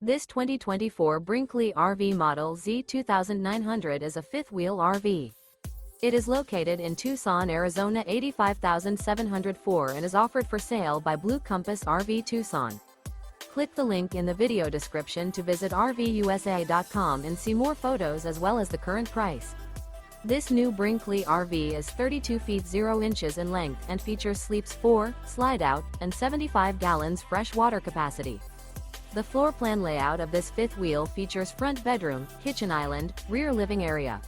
This 2024 Brinkley RV Model Z 2900 is a fifth-wheel RV. It is located in Tucson, Arizona 85704 and is offered for sale by Blue Compass RV Tucson. Click the link in the video description to visit RVUSA.com and see more photos as well as the current price. This new Brinkley RV is 32 feet 0 inches in length and features sleeps 4, slide-out, and 75 gallons fresh water capacity. The floor plan layout of this fifth wheel features front bedroom, kitchen island, rear living area.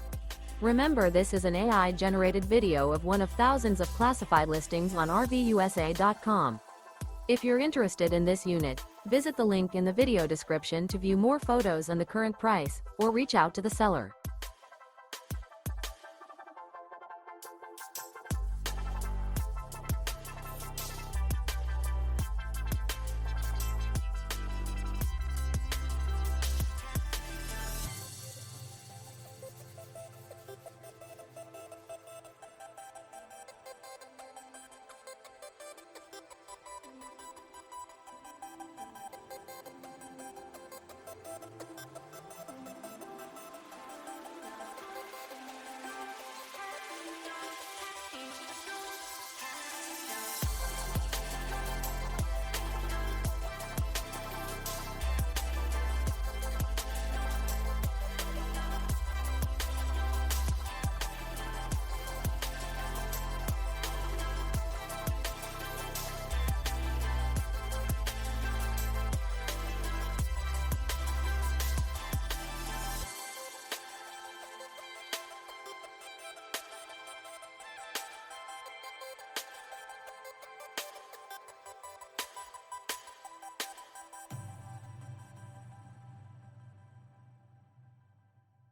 Remember, this is an AI-generated video of one of thousands of classified listings on RVUSA.com. If you're interested in this unit, visit the link in the video description to view more photos and the current price, or reach out to the seller.